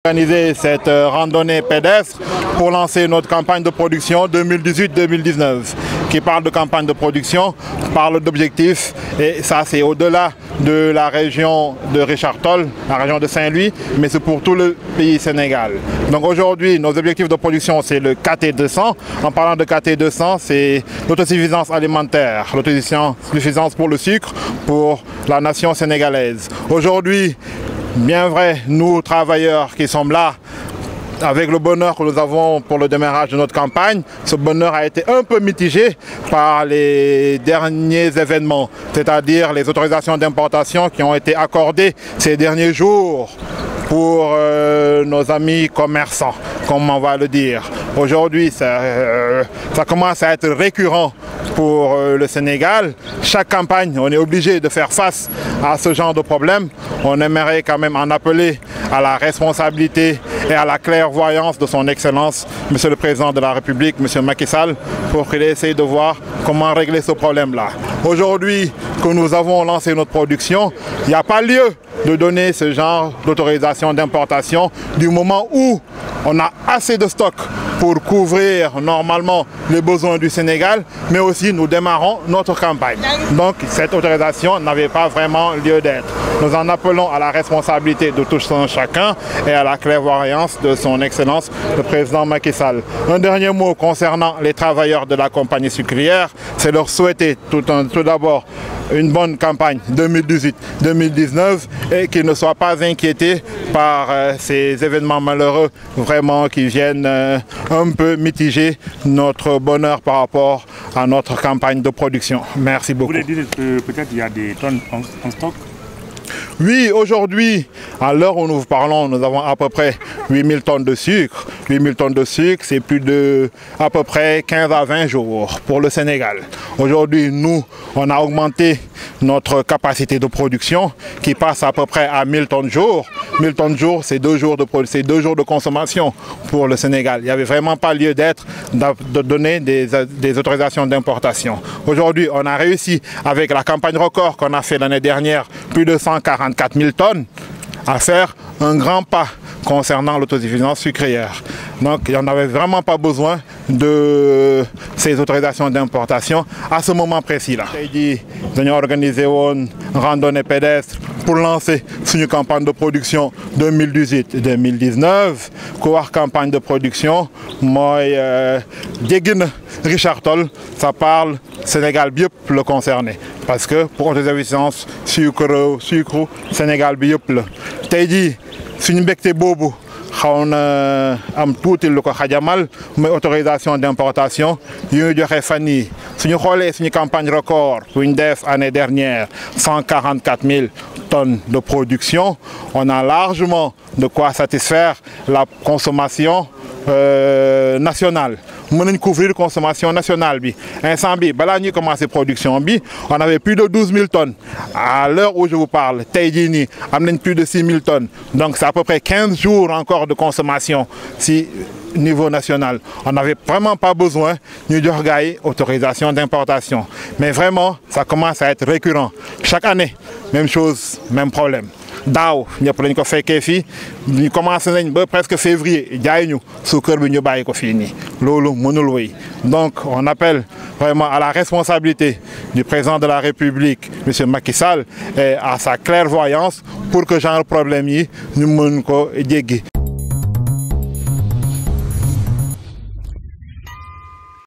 Organiser cette randonnée pédestre pour lancer notre campagne de production 2018-2019 qui parle de campagne de production, parle d'objectifs et ça c'est au-delà de la région de Richard Toll, la région de Saint-Louis, mais c'est pour tout le pays Sénégal. Donc aujourd'hui nos objectifs de production c'est le KT200. En parlant de KT200 c'est l'autosuffisance alimentaire, l'autosuffisance pour le sucre pour la nation sénégalaise. Aujourd'hui, bien vrai, nous travailleurs qui sommes là, avec le bonheur que nous avons pour le démarrage de notre campagne, ce bonheur a été un peu mitigé par les derniers événements, c'est-à-dire les autorisations d'importation qui ont été accordées ces derniers jours pour nos amis commerçants, comme on va le dire. Aujourd'hui, ça commence à être récurrent pour le Sénégal. Chaque campagne, on est obligé de faire face à ce genre de problème. On aimerait quand même en appeler à la responsabilité et à la clairvoyance de son Excellence, Monsieur le Président de la République, Monsieur Macky Sall, pour qu'il essaye de voir comment régler ce problème-là. Aujourd'hui que nous avons lancé notre production, il n'y a pas lieu de donner ce genre d'autorisation d'importation du moment où on a assez de stock pour couvrir normalement les besoins du Sénégal, mais aussi nous démarrons notre campagne. Donc cette autorisation n'avait pas vraiment lieu d'être. Nous en appelons à la responsabilité de tous chacun et à la clairvoyance de son Excellence, le Président Macky Sall. Un dernier mot concernant les travailleurs de la compagnie sucrière, c'est leur souhaiter tout d'abord une bonne campagne 2018-2019 et qu'ils ne soient pas inquiétés par ces événements malheureux vraiment qui viennent un peu mitiger notre bonheur par rapport à notre campagne de production. Merci beaucoup. Vous voulez dire que peut-être il y a des tonnes en stock? Oui, aujourd'hui, à l'heure où nous parlons, nous avons à peu près 8000 tonnes de sucre. 8000 tonnes de sucre, c'est plus de à peu près 15 à 20 jours pour le Sénégal. Aujourd'hui, nous, on a augmenté notre capacité de production qui passe à peu près à 1000 tonnes jour. 1000 tonnes jour, c'est 2 jours de consommation pour le Sénégal. Il n'y avait vraiment pas lieu d'être de donner des autorisations d'importation. Aujourd'hui, on a réussi avec la campagne record qu'on a fait l'année dernière, plus de 144 000 tonnes, à faire un grand pas concernant l'autosuffisance sucrière. Donc il n'y en avait vraiment pas besoin de ces autorisations d'importation à ce moment précis-là. Nous avons organisé une randonnée pédestre pour lancer une campagne de production 2018-2019. Pour campagne de production, moi, Richard Toll, ça parle Sénégal biop le concerné. Parce que pour autosuffisance sucre, Sénégal biop le. Taydi, c'est une becte bobo. On a tout le xajamal mais autorisation d'importation yu joxe fani suñu xolé suñu campagne record pour une def année dernière 144 000 tonnes de production. On a largement de quoi satisfaire la consommation nationale. Nous avons couvrir la consommation nationale. Instant bi, bala ñuy commencer production bi, on avait plus de 12 000 tonnes. À l'heure où je vous parle, Taïdini, on a plus de 6 000 tonnes. Donc c'est à peu près 15 jours encore de consommation si niveau national. On n'avait vraiment pas besoin d'une autorisation d'importation. Mais vraiment, ça commence à être récurrent. Chaque année, même chose, même problème. Daaw ñëpp lañ ko fekkee fii ñu commencé nañ ba presque février jaay ñu suukar bi ñu bàyyi ko fii nii loolu mënul wéy. Donc on appelle vraiment à la responsabilité du président de la République monsieur Macky Sall et à sa clairvoyance pour que genre problème yi ñu mën ko jéggi.